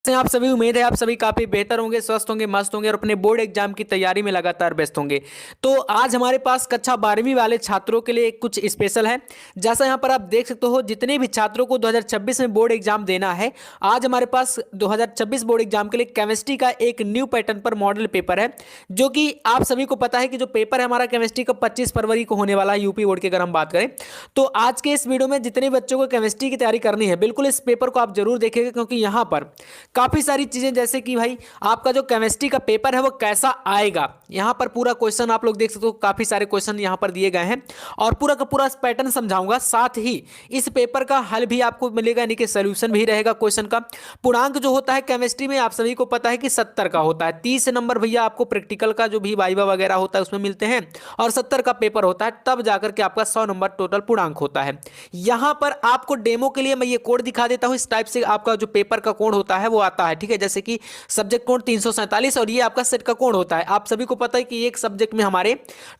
से आप सभी उम्मीद है आप सभी काफी बेहतर होंगे, स्वस्थ होंगे, मस्त होंगे और अपने बोर्ड एग्जाम की तैयारी में लगातार व्यस्त होंगे। तो आज हमारे पास कक्षा 12वीं वाले छात्रों के लिए कुछ स्पेशल है। जैसा यहाँ पर आप देख सकते हो, जितने भी छात्रों को 2026 में बोर्ड एग्जाम देना है, आज हमारे पास 2026 बोर्ड एग्जाम के लिए केमिस्ट्री का एक न्यू पैटर्न पर मॉडल पेपर है। जो कि आप सभी को पता है कि जो पेपर है हमारा केमिस्ट्री का 25 फरवरी को होने वाला है यूपी बोर्ड की, अगर हम बात करें। तो आज के इस वीडियो में जितने बच्चों को केमिस्ट्री की तैयारी करनी है, बिल्कुल इस पेपर को आप जरूर देखेंगे, क्योंकि यहाँ पर काफी सारी चीजें, जैसे कि भाई आपका जो केमिस्ट्री का पेपर है वो कैसा आएगा, यहां पर पूरा क्वेश्चन आप लोग देख सकते हो। काफी सारे क्वेश्चन यहां पर दिए गए हैं और पूरा का पूरा पैटर्न समझाऊंगा। साथ ही इस पेपर का हल भी आपको मिलेगा, यानी कि सोल्यूशन भी रहेगा क्वेश्चन का। पूर्णांक जो होता है केमिस्ट्री में आप सभी को पता है कि 70 का होता है। 30 नंबर भैया आपको प्रैक्टिकल का जो भी वाइवा वगैरह होता है उसमें मिलते हैं, और 70 का पेपर होता है, तब जाकर के आपका 100 नंबर टोटल पूर्णांक होता है। यहां पर आपको डेमो के लिए मैं ये कोड दिखा देता हूं। इस टाइप से आपका जो पेपर का कोड होता है वो आता है, ठीक है। जैसे कि सब्जेक्ट कोड 347 और ये आपका सेट का कोड होता है। आप सभी को पता है कि एक सब्जेक्ट में हमारे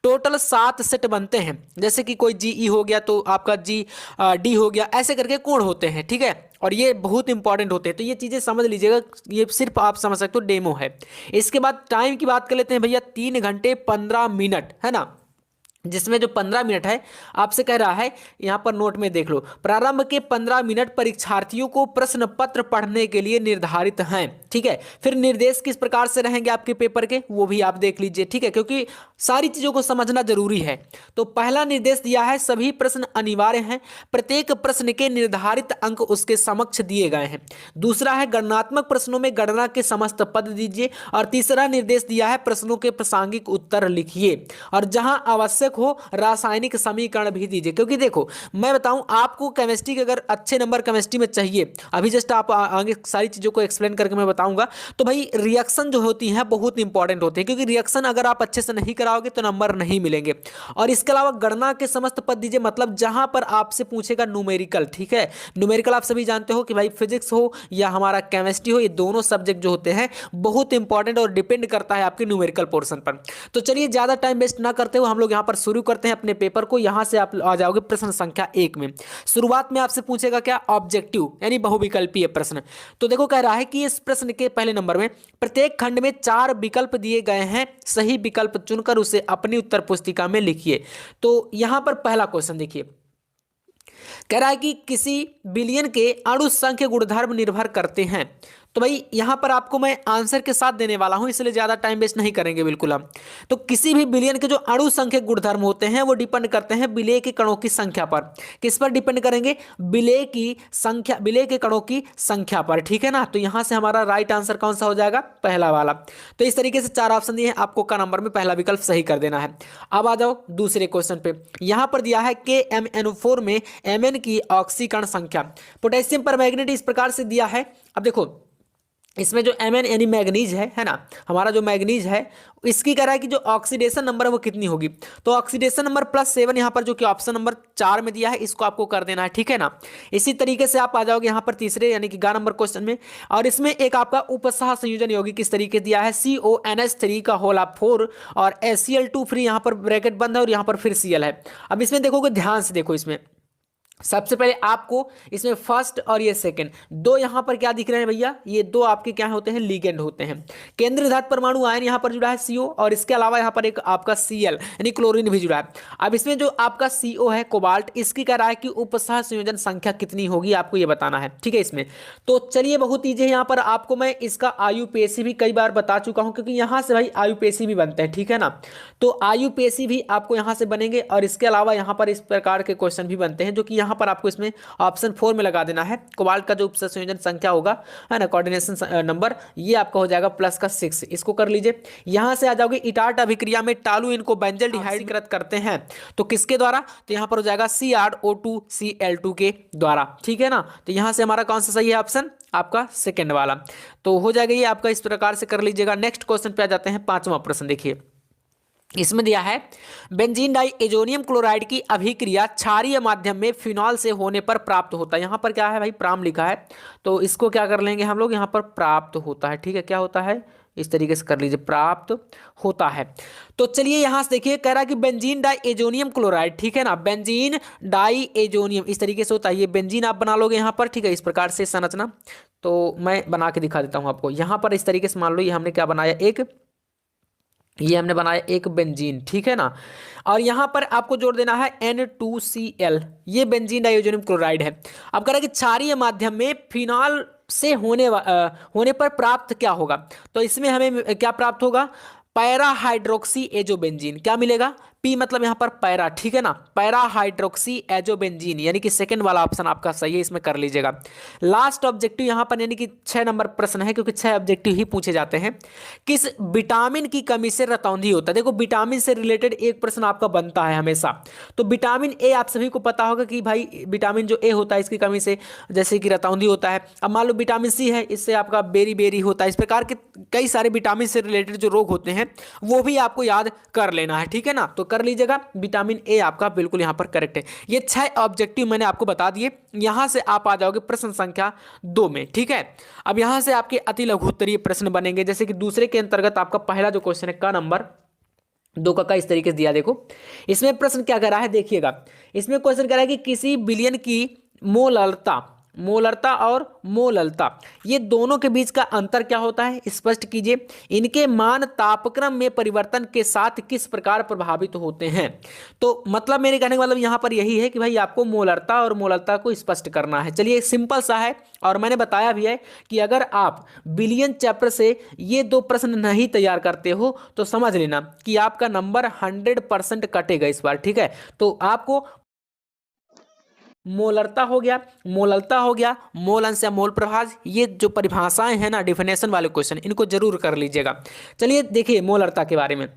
टोटल 7 सेट बनते हैं। जैसे कि कोई जीई हो गया तो आपका जी डी हो गया, ऐसे करके कोड होते हैं, ठीक है। और ये बहुत इंपॉर्टेंट होते हैं, तो ये चीजें समझ लीजिएगा। ये सिर्फ आप समझ सकते हो, डेमो है। इसके बाद टाइम की बात कर लेते हैं भैया, 3 घंटे 15 मिनट है ना, जिसमें जो 15 मिनट है आपसे कह रहा है, यहां पर नोट में देख लो, प्रारंभ के 15 मिनट परीक्षार्थियों को प्रश्न पत्र पढ़ने के लिए निर्धारित हैं, ठीक है। फिर निर्देश किस प्रकार से रहेंगे आपके पेपर के, वो भी आप देख लीजिए, ठीक है, क्योंकि सारी चीजों को समझना जरूरी है। तो पहला निर्देश दिया है, सभी प्रश्न अनिवार्य हैं, प्रत्येक प्रश्न के निर्धारित अंक उसके समक्ष दिए गए हैं। दूसरा है, गणनात्मक प्रश्नों में गणना के समस्त पद दीजिए। और तीसरा निर्देश दिया है, प्रश्नों के प्रासंगिक उत्तर लिखिए, और जहां आवश्यक हो रासायनिक समीकरण भी दीजिए। क्योंकि देखो मैं बताऊं आपको, केमिस्ट्री के अगर अच्छे नंबर केमिस्ट्री में चाहिए, अभी जस्ट आप आगे सारी चीजों को एक्सप्लेन करके मैं बताऊंगा, तो भाई रिएक्शन जो होती है बहुत इंपॉर्टेंट होती है, क्योंकि रिएक्शन अगर आप अच्छे से नहीं कराओगे तो नंबर नहीं मिलेंगे। और इसके अलावा गणना के समस्त पद दीजिए, मतलब जहां पर आपसे पूछेगा न्यूमेरिकल, ठीक है। न्यूमेरिकल आप सभी जानते हो कि भाई फिजिक्स हो या हमारा केमिस्ट्री हो, ये दोनों सब्जेक्ट जो होते हैं बहुत इंपॉर्टेंट और डिपेंड करता है आपके न्यूमेरिकल पोर्शन पर। तो चलिए ज्यादा टाइम वेस्ट ना करते हुए हम लोग यहां पर शुरू करते हैं अपने पेपर को। यहां से आप आ जाओगे प्रश्न संख्या 1 में। शुरुआत में आपसे पूछेगा क्या, ऑब्जेक्टिव यानी बहुविकल्पीय प्रश्न। तो देखो कह रहा है कि इस प्रश्न के पहले नंबर में प्रत्येक खंड में 4 विकल्प दिए गए हैं, सही विकल्प चुनकर उसे अपनी उत्तर पुस्तिका में लिखिए। तो यहां पर पहला क्वेश्चन देखिए, कह रहा है कि किसी बिलियन के अणु संख्या गुणधर्म निर्भर करते हैं। तो भाई यहां पर आपको मैं आंसर के साथ देने वाला हूं, इसलिए ज्यादा टाइम वेस्ट नहीं करेंगे बिल्कुल हम। तो किसी भी बिलियन के जो अणु संख्या गुणधर्म होते हैं वो डिपेंड करते हैं विलेय के कणों की संख्या पर। किस पर डिपेंड करेंगे, विलेय की संख्या, विलेय के कणों की संख्या पर, ठीक है ना। तो यहां से हमारा राइट आंसर कौन सा हो जाएगा, पहला वाला। तो इस तरीके से 4 ऑप्शन दिए हैं, आपको का नंबर में पहला विकल्प सही कर देना है। अब आ जाओ दूसरे क्वेश्चन पे। यहां पर दिया है के MnO4 में Mn की ऑक्सीकरण संख्या। पोटेशियम पर मैग्नेट इस प्रकार से दिया है। अब देखो इसमें जो Mn यानी मैग्नीज है ना, हमारा जो मैग्नीज है, इसकी कह रहा है कि जो ऑक्सीडेशन नंबर है वो कितनी होगी। तो ऑक्सीडेशन नंबर +7 यहां पर जो कि ऑप्शन नंबर 4 में दिया है, इसको आपको कर देना है, ठीक है ना। इसी तरीके से आप आ जाओगे यहां पर तीसरे यानी कि गा नंबर क्वेश्चन में, और इसमें एक आपका उपसह संयोजन यौगिक किस तरीके दिया है, CONH3 का होल 4 और HCl2 फ्री, यहां पर ब्रैकेट बंद है और यहां पर फिर Cl है। अब इसमें देखोगे, ध्यान से देखो, इसमें सबसे पहले आपको इसमें फर्स्ट और ये सेकंड दो यहां पर क्या दिख रहे हैं भैया, ये दो आपके क्या होते हैं, लिगेंड होते हैं। केंद्रीय धातु परमाणु आयन यहां पर जुड़ा है CO, और इसके अलावा यहां पर एक आपका Cl यानी क्लोरीन भी जुड़ा है। अब इसमें जो आपका CO है कोबाल्ट, इसकी कह रहा है कि उपसह संयोजन संख्या कितनी होगी, आपको ये बताना है, ठीक है इसमें। तो चलिए बहुत ईजी है, यहां पर आपको मैं इसका IUPAC भी कई बार बता चुका हूं, क्योंकि यहां से भाई IUPAC भी बनते हैं, ठीक है ना। तो IUPAC भी आपको यहां से बनेंगे, और इसके अलावा यहां पर इस प्रकार के क्वेश्चन भी बनते हैं, जो कि पर आपको इसमें ऑप्शन 4 में लगा देना है। कोबाल्ट का जो उपसंयोजन संख्या होगा है ना, कोऑर्डिनेशन नंबर, ये आपका हो जाएगा +6, इसको कर लीजिए। यहां से आ जाओगे, इटार्ट अभिक्रिया में टालुइन को बेंजल्डिहाइड कृत करते हैं, तो किसके द्वारा, तो यहां पर हो जाएगा CrO2Cl2 के द्वारा, ठीक है ना। तो यहां से हमारा कौन सा सही है ऑप्शन, आपका सेकंड वाला। तो हो जाएगा ये आपका, इस प्रकार से कर लीजिएगा। नेक्स्ट क्वेश्चन पे आ जाते हैं, 5वां प्रश्न देखिए। इसमें दिया है, बेंजीन डाई एजोनियम क्लोराइड की अभिक्रिया क्षारीय माध्यम में फिनॉल से होने पर प्राप्त होता है। यहां पर क्या है भाई, प्राम लिखा है, तो इसको क्या कर लेंगे हम लोग, यहां पर प्राप्त होता है, ठीक है। क्या होता है, इस तरीके से कर लीजिए, प्राप्त होता है। तो चलिए यहां से देखिए, कह रहा है कि बेंजीन डाई एजोनियम क्लोराइड, ठीक है ना, बेंजीन डाई एजोनियम इस तरीके से होता है। ये बेंजीन आप बना लोगे यहां पर, ठीक है, इस प्रकार से संरचना। तो मैं बना के दिखा देता हूँ आपको। यहाँ पर इस तरीके से मान लो ये हमने क्या बनाया, ये हमने बनाया एक बेंजीन, ठीक है ना। और यहाँ पर आपको जोड़ देना है N2Cl, ये बेंजीन डाइओजेनियम क्लोराइड है। अब कह रहा है कि क्षारीय माध्यम में फिनॉल से होने पर प्राप्त क्या होगा, तो इसमें हमें क्या प्राप्त होगा, पैरा हाइड्रोक्सी एजोबेंजीन। क्या मिलेगा, पी मतलब यहाँ पर पैरा, ठीक है ना, पैरा हाइड्रोक्सी एजोबेंजीन, यानी कि सेकंड वाला ऑप्शन आपका सही है, इसमें कर लीजिएगा। लास्ट ऑब्जेक्टिव यहाँ पर, यानी कि 6 नंबर प्रश्न है, क्योंकि 6 ऑब्जेक्टिव ही पूछे जाते हैं। किस विटामिन की कमी से रतौंधी होता है। देखो विटामिन से रिलेटेड एक प्रश्न आपका बनता है हमेशा। तो विटामिन ए आप सभी को पता होगा कि भाई विटामिन जो ए होता है इसकी कमी से जैसे कि रतौंधी होता है। अब मान लो विटामिन सी है, इससे आपका बेरी बेरी होता है। इस प्रकार के कई सारे विटामिन से रिलेटेड जो रोग होते हैं वो भी आपको याद कर लेना है, ठीक है ना। तो कर लीजिएगा, विटामिन ए आपका बिल्कुल यहां पर करेक्ट है। ये 6 ऑब्जेक्टिव मैंने आपको बता दिए। यहां से आप आ जाओगे प्रश्न संख्या 2 में, ठीक है। अब यहां से आपके अति लघु उत्तरीय प्रश्न बनेंगे, जैसे कि दूसरे के अंतर्गत आपका पहला जो क्वेश्चन है का नंबर 2 का इस तरीके से दिया। देखो इसमें प्रश्न क्या कर रहा है, देखिएगा। इसमें क्वेश्चन कर रहा है कि किसी विलयन की मोलरता और मोललता, ये दोनों के बीच का अंतर क्या होता है, स्पष्ट कीजिए। इनके मान तापक्रम में परिवर्तन के साथ किस प्रकार प्रभावित होते हैं। तो मतलब मेरे कहने का मतलब यहां पर यही है कि भाई आपको मोलरता और मोललता को स्पष्ट करना है। चलिए सिंपल सा है, और मैंने बताया भी है कि अगर आप विलियन चैप्टर से ये 2 प्रश्न नहीं तैयार करते हो तो समझ लेना कि आपका नंबर 100% कटेगा इस बार, ठीक है। तो आपको मोलरता हो गया, मोललता हो गया, मोल अंश या मोल प्रभाज, ये जो परिभाषाएं हैं ना डिफिनेशन वाले क्वेश्चन, इनको जरूर कर लीजिएगा। चलिए देखिए मोलरता के बारे में।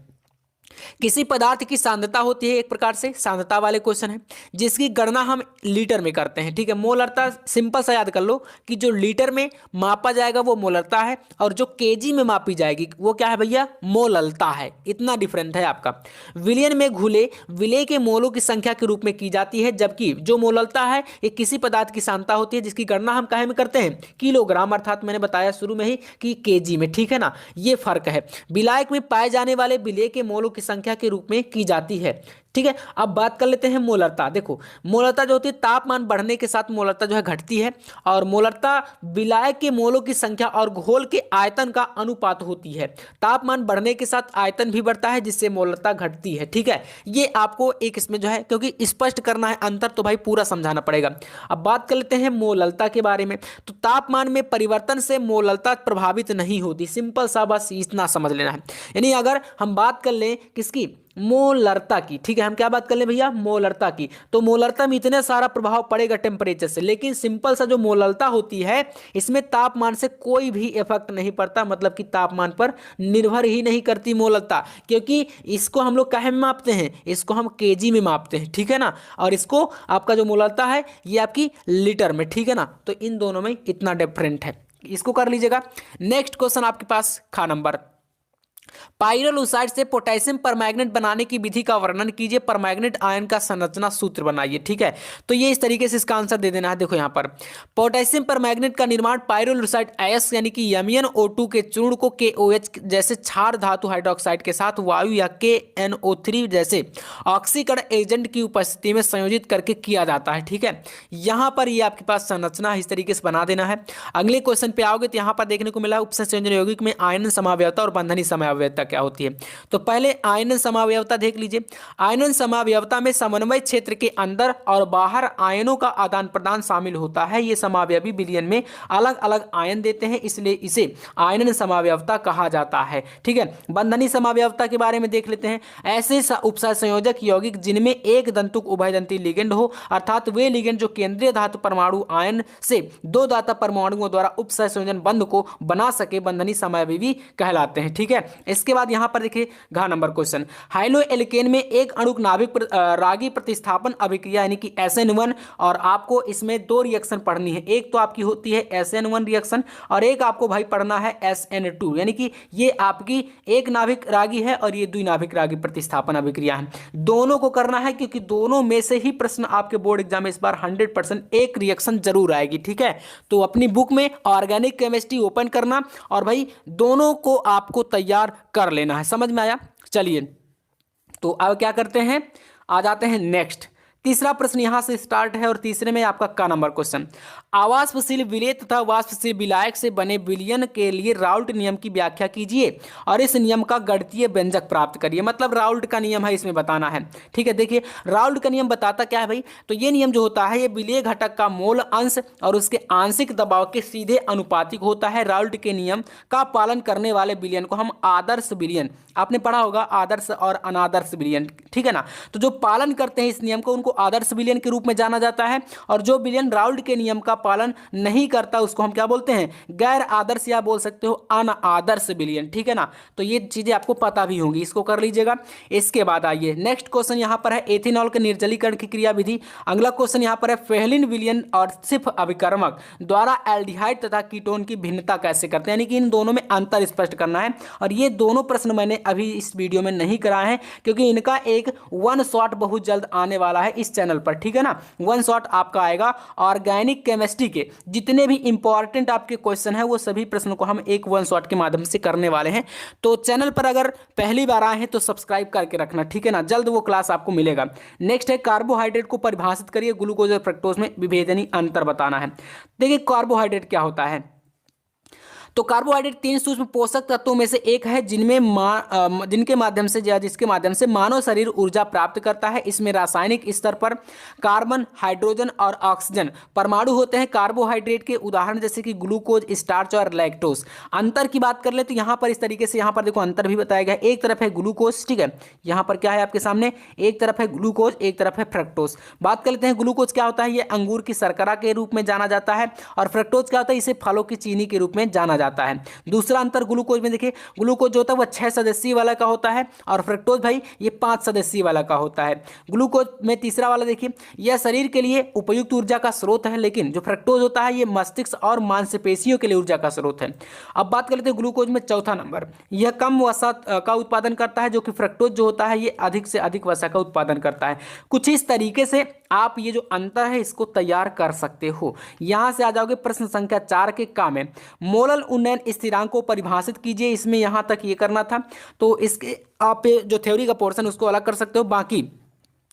किसी पदार्थ की सांद्रता होती है, एक प्रकार से सांद्रता वाले क्वेश्चन है, जिसकी गणना हम लीटर में करते हैं, ठीक है। मोलरता सिंपल सा याद कर लो कि जो लीटर में मापा जाएगा वो मोलरता है, और जो केजी में मापी जाएगी वो क्या है भैया, मोललता है। इतना डिफरेंट है आपका। विलयन में घुले विलेय के मोलों की संख्या के रूप में की जाती है, जबकि जो मोललता है ये किसी पदार्थ की सांद्रता होती है जिसकी गणना हम काहे में करते हैं, किलोग्राम, अर्थात मैंने बताया शुरू में ही कि केजी में, ठीक है ना। ये फर्क है। विलायक में पाए जाने वाले विलेय के मोलों की संख्या के रूप में की जाती है, ठीक है। अब बात कर लेते हैं मोलरता। देखो मोलरता जो होती है तापमान बढ़ने के साथ मोलरता जो है घटती है, और मोलरता विलायक के मोलों की संख्या और घोल के आयतन का अनुपात होती है। तापमान बढ़ने के साथ आयतन भी बढ़ता है जिससे मोलरता घटती है, ठीक है। ये आपको एक इसमें जो है, क्योंकि स्पष्ट करना है अंतर तो भाई पूरा समझाना पड़ेगा। अब बात कर लेते हैं मोललता के बारे में। तो तापमान में परिवर्तन से मोललता प्रभावित नहीं होती, सिंपल सा, बस इतना समझ लेना है। यानी अगर हम बात कर लें किसकी, मोलरता की, ठीक है, हम क्या बात कर ले भैया, मोलरता की, तो मोलरता में इतने सारा प्रभाव पड़ेगा टेम्परेचर से, लेकिन सिंपल सा जो मोललता होती है इसमें तापमान से कोई भी इफेक्ट नहीं पड़ता, मतलब कि तापमान पर निर्भर ही नहीं करती मोललता, क्योंकि इसको हम लोग काहे में मापते हैं, इसको हम केजी में मापते हैं, ठीक है ना। और इसको आपका जो मोललता है ये आपकी लीटर में, ठीक है ना। तो इन दोनों में इतना डिफरेंट है, इसको कर लीजिएगा। नेक्स्ट क्वेश्चन आपके पास खा नंबर, पाइरोलुसाइड से पोटेशियम परमैंगनेट बनाने की विधि का वर्णन कीजिए, परमैंगनेट आयन का संरचना सूत्र बनाइए, ठीक है। तो ये इस तरीके से इसका आंसर दे देना है। देखो यहाँ पर पोटेशियम परमैंगनेट का निर्माण पाइरोलुसाइड एस यानी कि MnO2 के चूर्ण को KOH जैसे क्षार धातु हाइड्रोक्साइड के साथ वायु या KNO3 जैसे ऑक्सीकरण एजेंट की उपस्थिति में संयोजित करके किया जाता है, ठीक है। यहाँ पर ये आपके पास संरचना इस तरीके से बना देना है। अगले क्वेश्चन पे आओगे तो यहाँ पर देखने को मिला उपसंयोजन यौगिक में आयनन समावयवता और बंधनी समावयवता क्या होती है। तो पहले आयनन समावयवता देख लीजिए। आयनन समावयवता में समन्वय क्षेत्र के अंदर और बाहर आयनों का आदान प्रदान शामिल होता है। ये समावयवी विलयन में अलग अलग आयन देते हैं, इसलिए इसे आयनन समावयवता कहा जाता है, ठीक है। बंधनी समावयवता के बारे में देख लेते हैं। ऐसे उपसंयोजक यौगिक जिनमें एक दंतुक उभयदंती लिगेंड हो, अर्थात वे लिगेंड जो केंद्रीय धातु परमाणु आयन से 2 दाता परमाणुओं द्वारा उपसंयोजन बंध को बना सके, बंधनी समावयवी कहलाते हैं, ठीक है। इसके बाद यहां पर देखिए घ नंबर क्वेश्चन, हाइलो एल्केन में एक अणुक नाभिक रागी प्रतिस्थापन अभिक्रिया यानी कि SN1, और आपको इसमें 2 रिएक्शन पढ़नी है। एक तो आपकी होती है SN1 रिएक्शन और एक आपको भाई पढ़ना है SN2, यानी कि ये आपकी एक नाभिक रागी है और ये द्विनाभिक रागी प्रतिस्थापन अभिक्रिया है। दोनों को करना है क्योंकि दोनों में से ही प्रश्न आपके बोर्ड एग्जाम में इस बार 100% एक रिएक्शन जरूर आएगी, ठीक है। तो अपनी बुक में ऑर्गेनिक केमिस्ट्री ओपन करना और भाई दोनों को आपको तैयार कर लेना है। समझ में आया? चलिए तो अब क्या करते हैं, आ जाते हैं नेक्स्ट। तीसरा प्रश्न यहां से स्टार्ट है और तीसरे में आपका का नंबर क्वेश्चन, आवासशील विलेय तथा वाष्पशील विलायक से बने विलयन के लिए राउल्ट नियम की व्याख्या कीजिए और इस नियम का गणितीय व्यंजक प्राप्त करिए। मतलब राउल्ट का नियम है, इसमें बताना है। ठीक है, देखिए राउल्ट का नियम बताता क्या है भाई, तो ये नियम जो होता है ये विलेय घटक का मोल अंश और उसके आंशिक दबाव के सीधे अनुपातिक होता है। राउल्ट के नियम का पालन करने वाले विलयन को हम आदर्श विलयन, आपने पढ़ा होगा आदर्श और अनादर्श विलयन, ठीक है ना। तो जो पालन करते हैं इस नियम को उनको आदर्श विलयन के रूप में जाना जाता है, और जो विलयन राउल्ट के नियम का पालन नहीं करता उसको हम क्या बोलते हैं, गैर आदर्श, या बोल सकते हो अनादर्श विलयन। ठीक है ना, तो ये चीजें आपको पता भी होंगी, इसको कर लीजिएगा। इसके बाद आइए नेक्स्ट क्वेश्चन यहां पर है एथेनॉल के निर्जलीकरण की क्रिया विधि। अगला क्वेश्चन यहां पर है फेहलिन विलयन और सिर्फ अभिकर्मक द्वारा एल्डिहाइड तथा कीटोन की भिन्नता कैसे करते हैं, यानी कि इन दोनों में अंतर स्पष्ट करना है। और ये दोनों प्रश्न मैंने अभी इस वीडियो में नहीं कराए हैं क्योंकि इनका एक वन शॉट बहुत जल्द आने वाला है इस चैनल पर। ठीक है ना, वन शॉट आपका आएगा। ऑर्गेनिक केमिस्ट्री के जितने भी इंपॉर्टेंट आपके क्वेश्चन हैं वो सभी प्रश्नों को हम एक वन शॉट के माध्यम से करने वाले हैं। तो चैनल पर अगर पहली बार आए हैं तो सब्सक्राइब करके रखना, ठीक है ना, जल्द वो क्लास आपको मिलेगा। नेक्स्ट है कार्बोहाइड्रेट को परिभाषित करिए, ग्लूकोज और फ्रक्टोज में विभेदनीय अंतर बताना है। देखिए कार्बोहाइड्रेट क्या होता है, तो कार्बोहाइड्रेट 3 सूक्ष्म पोषक तत्वों में से एक है जिनके माध्यम से या जिसके माध्यम से मानव शरीर ऊर्जा प्राप्त करता है। इसमें रासायनिक स्तर पर कार्बन, हाइड्रोजन और ऑक्सीजन परमाणु होते हैं। कार्बोहाइड्रेट के उदाहरण जैसे कि ग्लूकोज, स्टार्च और लैक्टोज। अंतर की बात कर ले तो यहाँ पर इस तरीके से यहाँ पर देखो अंतर भी बताया गया है। एक तरफ है ग्लूकोज, ठीक है, यहाँ पर क्या है आपके सामने, एक तरफ है ग्लूकोज, एक तरफ है फ्रक्टोज। बात कर लेते हैं ग्लूकोज क्या होता है, ये अंगूर की शर्करा के रूप में जाना जाता है, और फ्रक्टोज क्या होता है, इसे फलों की चीनी के रूप में जाना जाता है। दूसरा अंतर ग्लूकोज में देखिए, ग्लूकोज जो होता है वह 6 सदस्यीय वाला का होता है और फ्रक्टोज भाई ये 5 सदस्यीय वाला का होता है। ग्लूकोज में तीसरा वाला देखिए, यह शरीर के लिए उपयुक्त ऊर्जा का स्रोत है, लेकिन जो फ्रक्टोज होता है ये मस्तिष्क और मांसपेशियों के लिए ऊर्जा का स्रोत है। अब बात कर लेते हैं ग्लूकोज में चौथा नंबर, यह कम वसा का उत्पादन करता है, जो कि फ्रक्टोज जो होता है ये अधिक से अधिक वसा का उत्पादन करता है। कुछ इस तरीके से आप ये जो अंतर है इसको तैयार कर सकते हो। यहां से आ जाओगे प्रश्न संख्या 4 के का में, मोलल उन्नयन स्थिरांक को परिभाषित कीजिए। इसमें यहां तक ये करना था, तो इसके आप जो थ्योरी का पोर्शन उसको अलग कर सकते हो। बाकी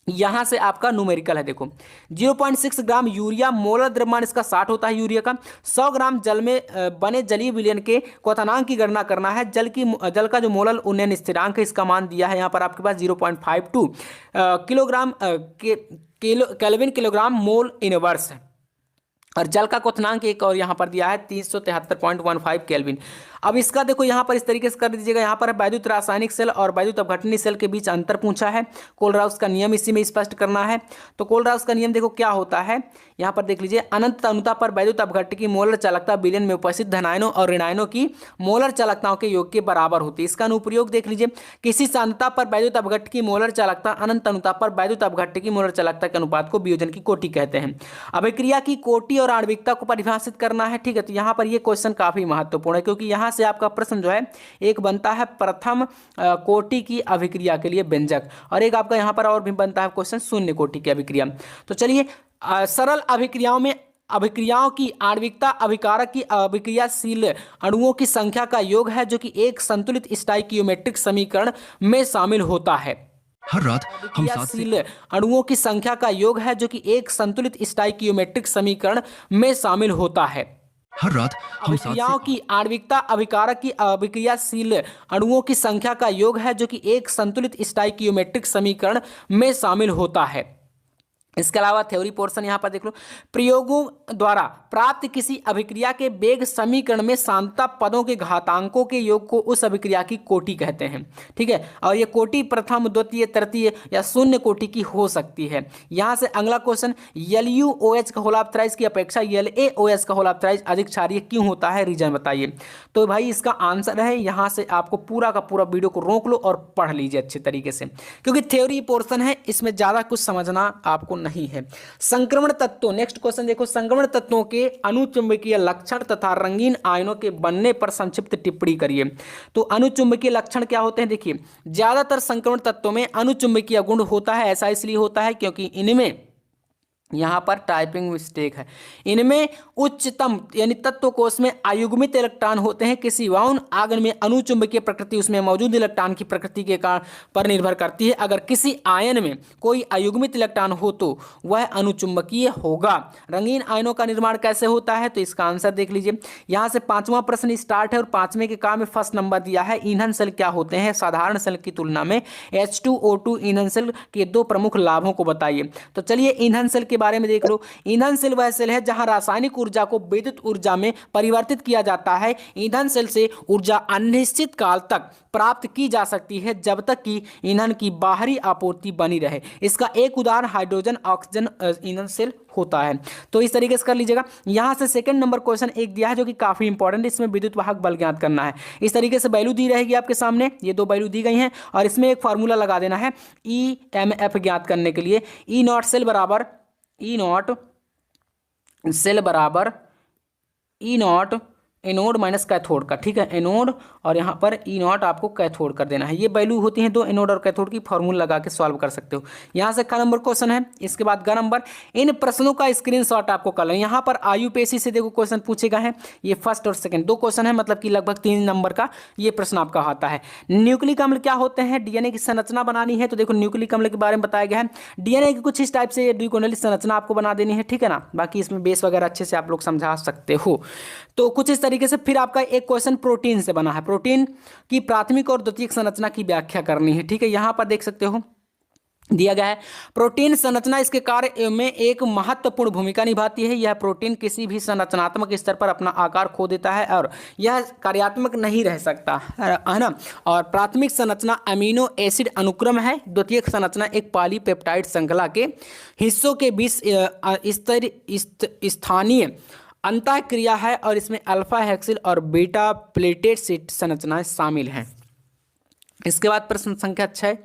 यहां से आपका न्यूमेरिकल है, देखो 0.6 ग्राम यूरिया, मोलर द्रव्यमान इसका 60 होता है यूरिया का। 100 ग्राम जल में बने जलीय विलयन के क्वथनांक की गणना करना है। जल का जो मोलर उन्नयन स्थिरांक है इसका मान दिया है यहाँ पर आपके पास 0.52 kilogram kelvin kilogram mole inverse है, और जल का क्वथनांक एक और यहाँ पर दिया है 373.15 केल्विन। अब इसका देखो यहाँ पर इस तरीके से कर दीजिएगा, यहाँ पर वैद्युत रासायनिक सेल और वैद्युत अपघटनीय सेल के बीच अंतर पूछा है। कोलराउस का नियम इसी में स्पष्ट करना है। तो कोलराउस का नियम देखो क्या होता है, यहाँ पर देख लीजिए, अनंत तनुता पर वैद्युत अपघट्य की मोलर चालकता विलयन में उपस्थित धनायनों और ऋणायनों की मोलर चालकताओं के योग के बराबर होती है। इसका अनुप्रयोग देख लीजिए, किसी सांद्रता पर वैद्युत अपघट्य की मोलर चालकता अनंत तनुता पर वैद्युत अपघट्य की मोलर चालकता के अनुपात को वियोजन की कोटि कहते हैं। अभिक्रिया की कोटि और आणविकता को परिभाषित करना है, ठीक है। तो यहाँ पर ये क्वेश्चन काफी महत्वपूर्ण है क्योंकि यहाँ से आपका प्रश्न जो है एक बनता है प्रथम कोटि की अभिक्रिया के लिए व्यंजक, और एक आपका यहाँ पर और भी बनता है क्वेश्चन शून्य कोटि की अभिक्रिया। तो चलिए सरल अभिक्रियाओं में अभिक्रियाओं की आणविकता अभिकारक की अभिक्रियाशील अणुओं की संख्या का योग है, जो कि एक संतुलित स्टोइकियोमेट्रिक समीकरण में शामिल होता है। हर रात हम अभिक्रियाशील अणुओं की संख्या का योग है, जो कि एक संतुलित स्टोइकियोमेट्रिक समीकरण में शामिल होता है। हर रात हम अभिक्रियाओं की आणविकता अभिकारक की अभिक्रियाशील अणुओं की संख्या का योग है, जो कि एक संतुलित स्टोइकियोमेट्रिक समीकरण में शामिल होता है। इसके अलावा थ्योरी पोर्शन यहाँ पर देख लो, प्रयोगों द्वारा प्राप्त किसी अभिक्रिया के वेग समीकरण में सांद्रता पदों के घातांकों के योग को उस अभिक्रिया की कोटि कहते हैं, ठीक है। और ये कोटि प्रथम, द्वितीय, तृतीय या शून्य कोटि की हो सकती है। यहाँ से अगला क्वेश्चन, LuOH का होलाप्थराइज की अपेक्षा LaOH का होलाप्थराइज अधिक क्षारीय क्यों होता है, रीजन बताइए। तो भाई इसका आंसर है, यहाँ से आपको पूरा का पूरा वीडियो को रोक लो और पढ़ लीजिए अच्छे तरीके से, क्योंकि थ्योरी पोर्शन है, इसमें ज्यादा कुछ समझना आपको नहीं है। संक्रमण तत्वों, नेक्स्ट क्वेश्चन देखो, संक्रमण तत्वों के अनुचुंबकीय लक्षण तथा रंगीन आयनों के बनने पर संक्षिप्त टिप्पणी करिए। तो अनुचुंबकीय लक्षण क्या होते हैं, देखिए ज्यादातर संक्रमण तत्वों में अनुचुंबकीय गुण होता है। ऐसा इसलिए होता है क्योंकि इनमें यहाँ पर टाइपिंग मिस्टेक है। इनमें उच्चतम यानी तत्व कोश में अयुग्मित इलेक्ट्रॉन होते हैं। किसी वाउन आगन में अनुचुंबकीय प्रकृति उसमें मौजूद इलेक्ट्रॉन की प्रकृति के कारण पर निर्भर करती है। अगर किसी आयन में कोई अयुग्मित इलेक्ट्रॉन हो तो वह अनुचुंबकीय होगा। रंगीन आयनों का निर्माण कैसे होता है, तो इसका आंसर देख लीजिए। यहाँ से 5वां प्रश्न स्टार्ट है और 5वें के काम में फर्स्ट नंबर दिया है। ईंधन सेल क्या होते हैं, साधारण सेल की तुलना में H2O2 ईंधन सेल के 2 प्रमुख लाभों को बताइए। तो चलिए ईंधन सेल के बारे में देख लो। ईंधन सेल वह सेल है जहां रासायनिक ऊर्जा को विद्युत ऊर्जा में परिवर्तित किया जाता है। ईंधन सेल से ऊर्जा अनिश्चित काल तक प्राप्त की जा सकती है जब तक कि ईंधन की बाहरी आपूर्ति बनी रहे। इसका एक उदाहरण हाइड्रोजन ऑक्सीजन ईंधन सेल होता है। तो इस तरीके से कर लीजिएगा। यहां से सेकंड नंबर क्वेश्चन एक दिया है जो कि काफी इंपॉर्टेंट है। इसमें विद्युत वाहक बल ज्ञात करना है। इस तरीके से वैल्यू दी रहेगी आपके सामने, ये 2 वैल्यू दी गई हैं और इसमें एक फार्मूला लगा देना है EMF ज्ञात करने के लिए। ई नॉट सेल बराबर ई नॉट एनोड माइनस कैथोड का, ठीक है, एनोड और यहाँ पर ई नॉट आपको कैथोड कर देना है। ये वैल्यू होती हैं 2 एनोड और कैथोड की, फॉर्मूला लगा के सॉल्व कर सकते हो। यहाँ से का नंबर क्वेश्चन है। इसके बाद का नंबर, इन प्रश्नों का स्क्रीनशॉट आपको कर लें। यहाँ पर IUPAC से देखो क्वेश्चन पूछेगा है। ये फर्स्ट और सेकंड 2 क्वेश्चन है, मतलब कि लगभग 3 नंबर का ये प्रश्न आपका आता है। न्यूक्लिक अम्ल क्या होते हैं, DNA की संरचना बनानी है। तो देखो न्यूक्लिक अम्ल के बारे में बताया गया है। DNA की कुछ इस टाइप से द्विकोणीय संरचना आपको बना देनी है, ठीक है ना। बाकी इसमें बेस वगैरह अच्छे से आप लोग समझा सकते हो। तो कुछ इस तरीके से। फिर आपका एक क्वेश्चन प्रोटीन से बना है। प्रोटीन की प्राथमिक और द्वितीयक संरचना की व्याख्या करनी है, ठीक है। यहां पर देख सकते हो दिया गया है। प्रोटीन संरचना इसके कार्य में एक महत्वपूर्ण भूमिका निभाती है। यह प्रोटीन किसी भी संरचनात्मक स्तर पर अपना आकार खो देता है और यह कार्यात्मक नहीं रह सकता, है ना। और प्राथमिक संरचना अमीनो एसिड अनुक्रम है। द्वितीयक संरचना एक पॉलीपेप्टाइड श्रृंखला के हिस्सों के बीच स्थानीय अंतःक्रिया है और इसमें अल्फा हेक्सिल और बीटा प्लेटेट संरचनाएं शामिल हैं। इसके बाद प्रश्न संख्या 6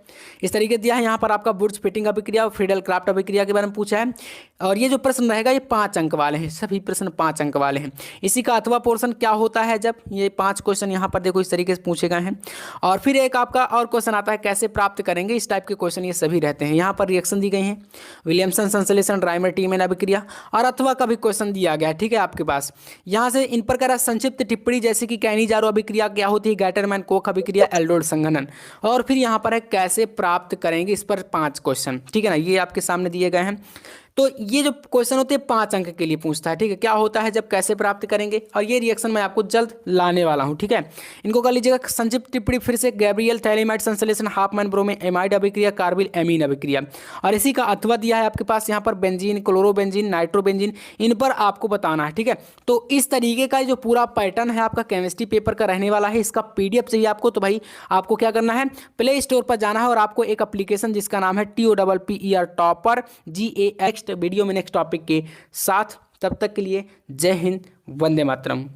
इस तरीके दिया है। यहाँ पर आपका बुर्ज फिटिंग अभिक्रिया और फ्रीडल क्राफ्ट अभिक्रिया के बारे में पूछा है और ये जो प्रश्न रहेगा ये 5 अंक वाले हैं। सभी प्रश्न 5 अंक वाले हैं। इसी का अथवा पोर्शन क्या होता है, जब ये 5 क्वेश्चन यहाँ पर देखो इस तरीके से पूछे गए हैं। और फिर एक आपका और क्वेश्चन आता है कैसे प्राप्त करेंगे। इस टाइप के क्वेश्चन ये सभी रहते हैं। यहाँ पर रिएक्शन दी गई है, विलियमसन संश्लेषण, राइमर टीमेन अभिक्रिया और अथवा का भी क्वेश्चन दिया गया है, ठीक है आपके पास। यहाँ से इन प्रकार संक्षिप्त टिप्पणी जैसे कि कैनिजारो अभिक्रिया क्या होती है, गैटरमैन कोख अभिक्रिया, एल्डोड संघनन। और फिर यहाँ पर है कैसे प्राप्त करेंगे, इस पर 5 क्वेश्चन, ठीक है ना। ये आपके सामने दिए गए हैं। तो ये जो क्वेश्चन होते हैं 5 अंक के लिए पूछता है, ठीक है। क्या होता है जब कैसे प्राप्त करेंगे, और ये रिएक्शन मैं आपको जल्द लाने वाला हूँ, ठीक है। इनको कर लीजिएगा। संक्षिप्त टिप्पणी फिर से, गैब्रियल थैलेमाइड संश्लेषण, हाफमैन ब्रोमीन एमाइड अभिक्रिया, कार्बिल एमीन अभिक्रिया। और इसी का अथवा दिया है आपके पास यहाँ पर बेंजीन, क्लोरोबेंजीन, नाइट्रोबेंजीन, इन पर आपको बताना है, ठीक है। तो इस तरीके का जो पूरा पैटर्न है आपका केमिस्ट्री पेपर का रहने वाला है। इसका PDF चाहिए आपको, तो भाई आपको क्या करना है, प्ले स्टोर पर जाना है और आपको एक एप्लीकेशन जिसका नाम है TOPPER टॉपर GAX वीडियो में नेक्स्ट टॉपिक के साथ। तब तक के लिए जय हिंद, वंदे मातरम।